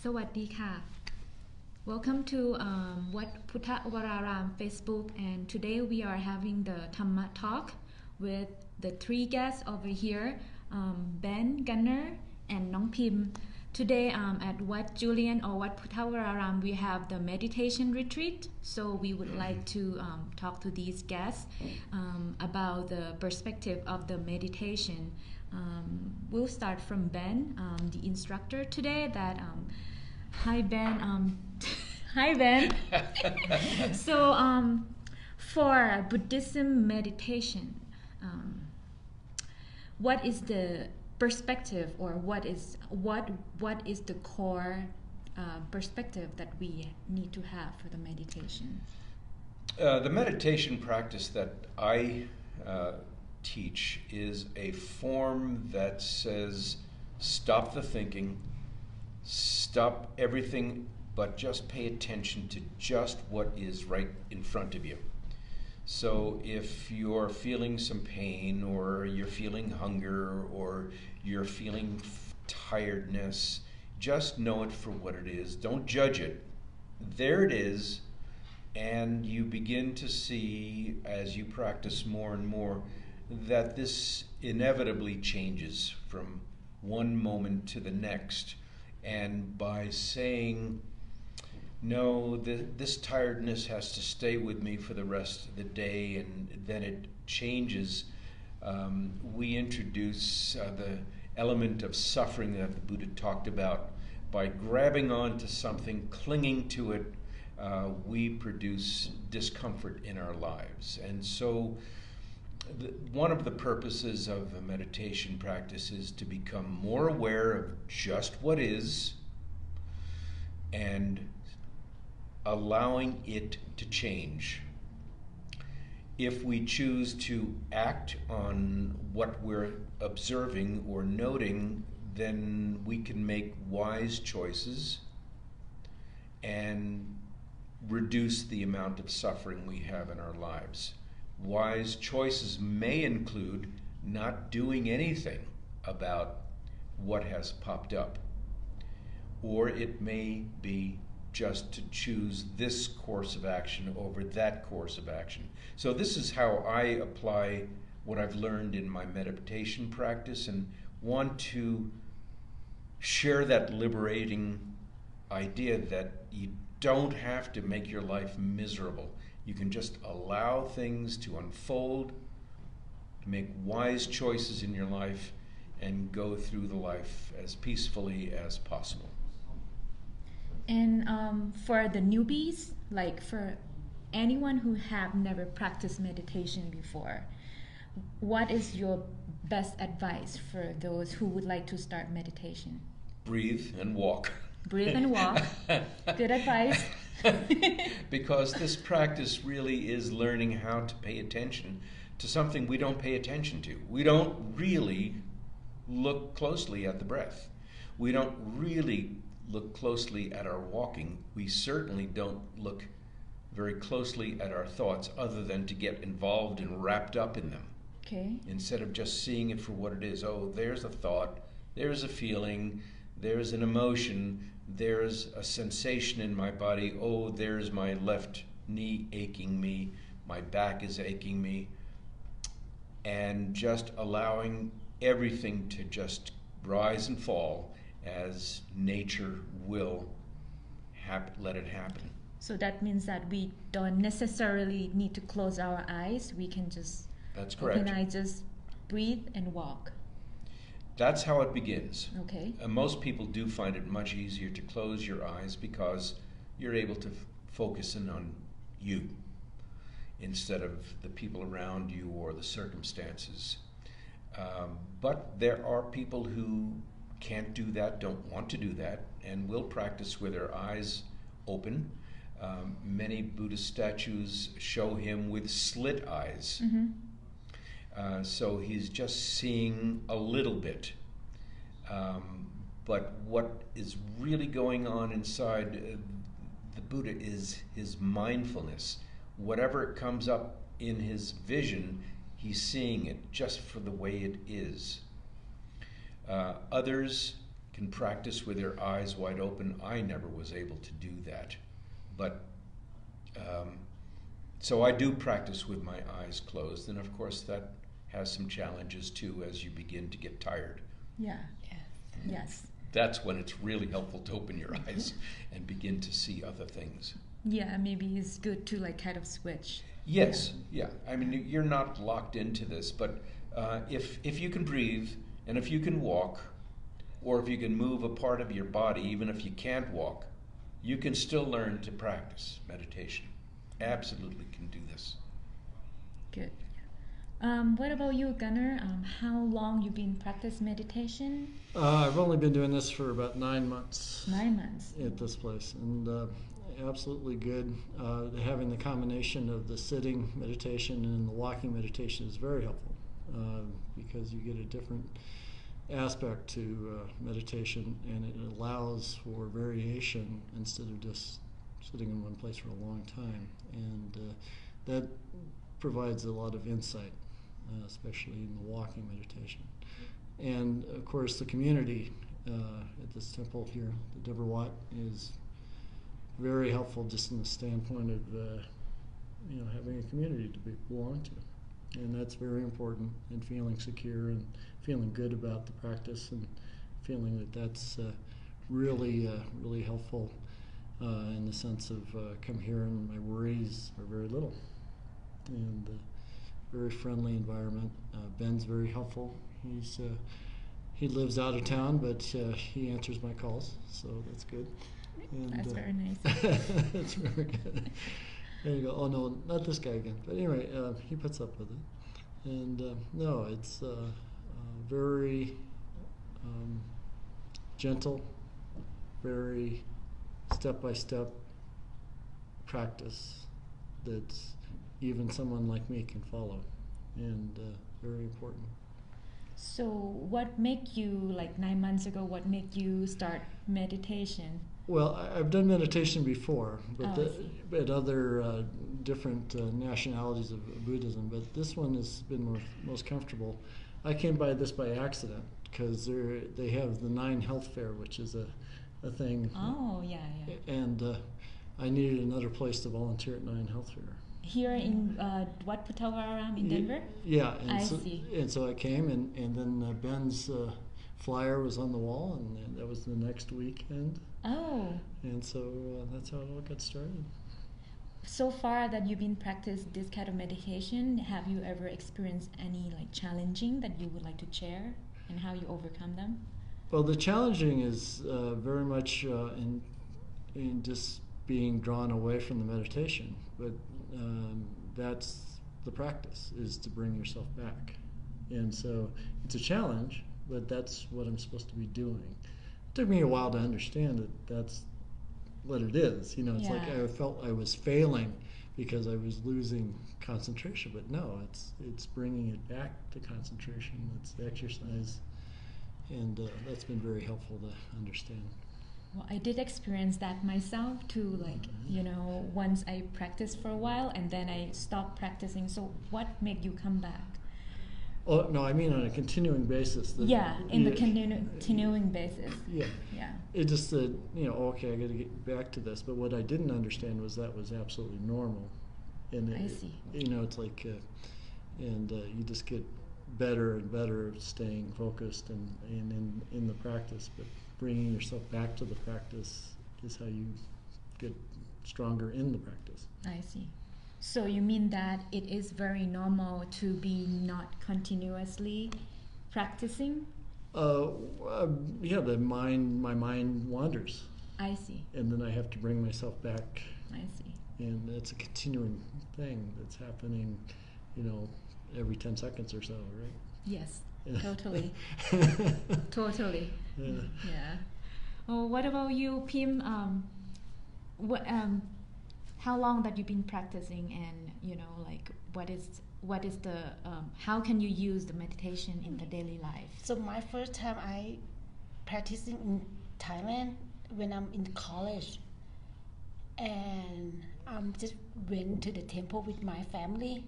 สวัสดีค่ะ Welcome to Wat Phutta Wararam Facebook, and today we are having the Dhamma talk with the three guests over here, Ben, Gunnar, and Nong Pim. Today at Wat Julian or Wat Phutta Wararam we have the meditation retreat, so we would like to talk to these guests about the perspective of the meditation. We'll start from Ben, the instructor today. Hi Ben. Hi Ben. So for Buddhism meditation, what is the perspective, or what is the core perspective that we need to have for the meditation? The meditation practice that I teach is a form that says stop the thinking, stop everything, but just pay attention to just what is right in front of you. So if you're feeling some pain, or you're feeling hunger, or you're feeling tiredness, just know it for what it is. Don't judge it. There it is. And you begin to see, as you practice more and more, that this inevitably changes from one moment to the next. And by saying, no, this tiredness has to stay with me for the rest of the day, and then it changes, we introduce the element of suffering that the Buddha talked about. By grabbing onto something, clinging to it, we produce discomfort in our lives. And so one of the purposes of a meditation practice is to become more aware of just what is, and allowing it to change. If we choose to act on what we're observing or noting, then we can make wise choices and reduce the amount of suffering we have in our lives. Wise choices may include not doing anything about what has popped up, or it may be just to choose this course of action over that course of action. So this is how I apply what I've learned in my meditation practice, and want to share that liberating idea that you don't have to make your life miserable. You can just allow things to unfold, make wise choices in your life, and go through the life as peacefully as possible. And for the newbies, like for anyone who have never practiced meditation before, what is your best advice for those who would like to start meditation? Breathe and walk. Breathe and walk. Good advice. Because this practice really is learning how to pay attention to something we don't pay attention to. We don't really look closely at the breath. We don't really look closely at our walking. We certainly don't look very closely at our thoughts, other than to get involved and wrapped up in them. Okay. Instead of just seeing it for what it is. Oh, there's a thought, there's a feeling, there's an emotion, there's a sensation in my body. Oh, there's my left knee aching me, my back is aching me. And just allowing everything to just rise and fall as nature will let it happen. So that means that we don't necessarily need to close our eyes. We can just That's correct. open eyes, just breathe and walk. That's how it begins. Okay. Most people do find it much easier to close your eyes, because you're able to focus in on you instead of the people around you or the circumstances. But there are people who can't do that, don't want to do that, and will practice with their eyes open. Many Buddhist statues show him with slit eyes. Mm-hmm. So he's just seeing a little bit. But what is really going on inside the Buddha is his mindfulness. Whatever comes up in his vision, he's seeing it just for the way it is. Others can practice with their eyes wide open. I never was able to do that. But so I do practice with my eyes closed, and of course that has some challenges too as you begin to get tired. Yeah. Yes. That's when it's really helpful to open your eyes and begin to see other things. Yeah, maybe it's good to like kind of switch. Yes, yeah. I mean, you're not locked into this, but if you can breathe, and if you can walk, or if you can move a part of your body, even if you can't walk, you can still learn to practice meditation. Absolutely can do this. Good. What about you, Gunnar? How long you been practice meditation? I've only been doing this for about 9 months. 9 months. At this place, and absolutely good. Having the combination of the sitting meditation and the walking meditation is very helpful because you get a different aspect to meditation, and it allows for variation instead of just sitting in one place for a long time, and that provides a lot of insight, especially in the walking meditation. And of course the community at this temple here, the Deverwat, is very helpful just in the standpoint of having a community to belong to, and that's very important, and feeling secure and feeling good about the practice and feeling that that's really helpful in the sense of come here and my worries are very little, and very friendly environment. Ben's very helpful. He lives out of town, but he answers my calls, so that's good. And, that's very nice. That's very good. There you go. Oh no, not this guy again. But anyway, he puts up with it, and no, it's very gentle, very step-by-step practice that even someone like me can follow, and very important. So what made you, like 9 months ago, what made you start meditation? Well, I've done meditation before, but I see. other different nationalities of Buddhism, but this one has been most comfortable. I came by this by accident because they have the 9 Health Fair, which is a thing. Oh, yeah. And I needed another place to volunteer at 9 Health Fair. Here in Wat Putavaram in Denver? Yeah. I see. And so I came, and then Ben's flyer was on the wall, and that was the next weekend. Oh. And so that's how it all got started. So far that you've been practicing this kind of meditation, have you ever experienced any like challenging that you would like to share, and how you overcome them? Well, the challenging is very much in just being drawn away from the meditation, but that's the practice, is to bring yourself back. And so it's a challenge, but that's what I'm supposed to be doing. It took me a while to understand that that's what it is. It's like I felt I was failing because I was losing concentration, but no, it's bringing it back to concentration. It's the exercise, and that's been very helpful to understand. Well, I did experience that myself too, like, once I practiced for a while and then I stopped practicing. So what made you come back? Oh, no, I mean on a continuing basis. The continuing basis. Yeah. It just said, okay, I got to get back to this. But what I didn't understand was that was absolutely normal. And I see. It's like, you just get better and better at staying focused and in the practice. But bringing yourself back to the practice is how you get stronger in the practice. I see. So you mean that it is very normal to be not continuously practicing? Yeah, my mind wanders. I see. And then I have to bring myself back. I see. And it's a continuing thing that's happening, every 10 seconds or so, right? Yes, totally. Totally. Yeah. Oh, what about you, Pim? How long that you've been practicing, and what is the how can you use the meditation in the daily life? So my first time I practicing in Thailand when I'm in college, and just went to the temple with my family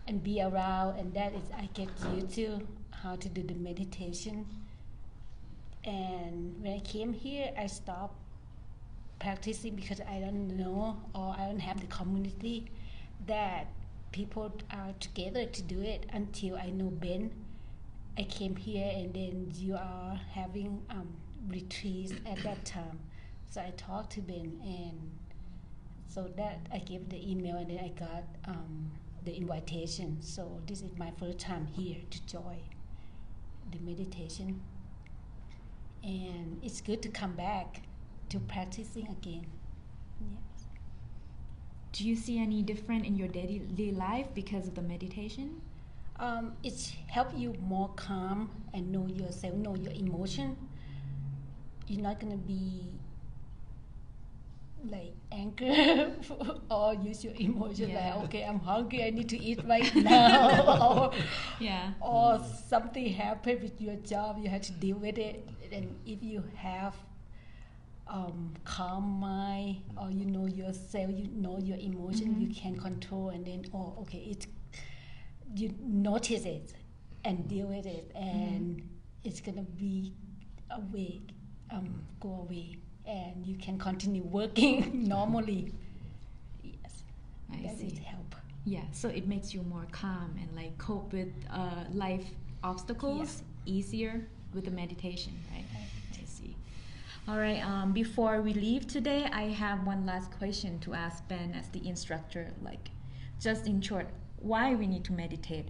and be around, and that is I get used to how to do the meditation. And when I came here, I stopped practicing because I don't know or I don't have the community that people are together to do it until I know Ben. I came here and then you are having retreats at that time. So I talked to Ben and so that I gave the email and then I got the invitation. So this is my first time here to join the meditation. And it's good to come back to practicing again. Yes. Do you see any difference in your daily life because of the meditation? It's help you more calm and know yourself, know your emotion. You're not gonna be like angry or use your emotion like, okay, I'm hungry, I need to eat right now. Or something happened with your job, you have to deal with it. And if you have calm mind or you know yourself, you know your emotion, you can control and then you notice it and deal with it and it's gonna be away, go away and you can continue working normally. Yes, that will help. Yeah, so it makes you more calm and like cope with life obstacles easier with the meditation, right? I see. All right, before we leave today, I have one last question to ask Ben as the instructor, like just in short, why we need to meditate?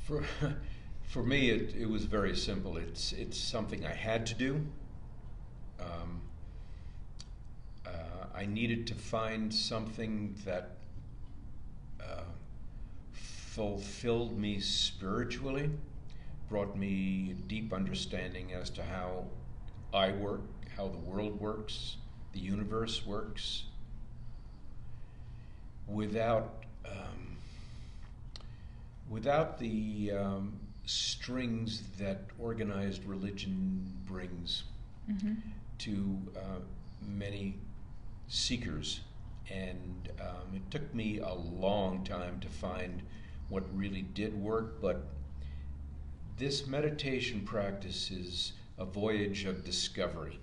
For me, it was very simple. It's something I had to do. I needed to find something that fulfilled me spiritually, brought me a deep understanding as to how I work, how the world works, the universe works, without the strings that organized religion brings to many seekers. And it took me a long time to find what really did work, but this meditation practice is a voyage of discovery.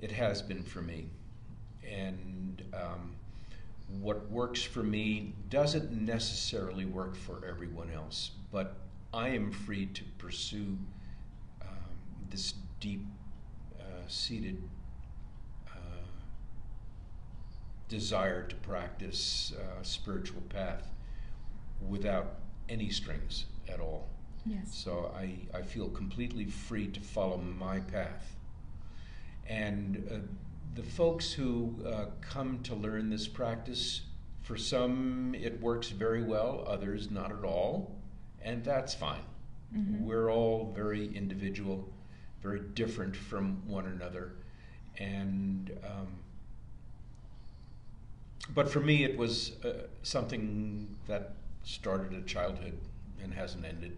It has been for me. And what works for me doesn't necessarily work for everyone else, but I am free to pursue this deep-seated desire to practice spiritual path without any strings at all. Yes. So I feel completely free to follow my path. And the folks who come to learn this practice, for some it works very well, others not at all, and that's fine. We're all very individual, very different from one another, and but for me it was something that started at childhood and hasn't ended.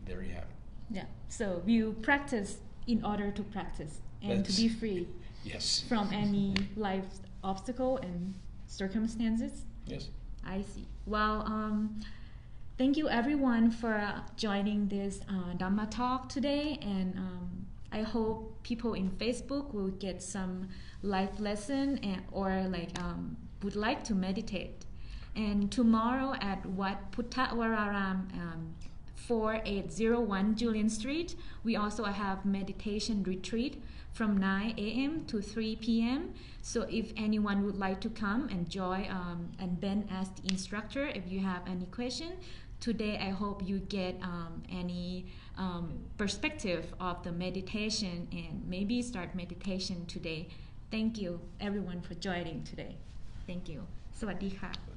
There you have it. Yeah, so you practice in order to practice and to be free from any life obstacle and circumstances. Yes. I see. Well, thank you everyone for joining this Dhamma talk today, and I hope people in Facebook will get some life lesson or would like to meditate. And tomorrow at Wat Phutta Vararam 4801 Julian Street, we also have meditation retreat from 9 a.m. to 3 p.m. So if anyone would like to come and join and Ben as the instructor, if you have any question, today I hope you get any perspective of the meditation and maybe start meditation today. Thank you everyone for joining today. Thank you. สวัสดีค่ะ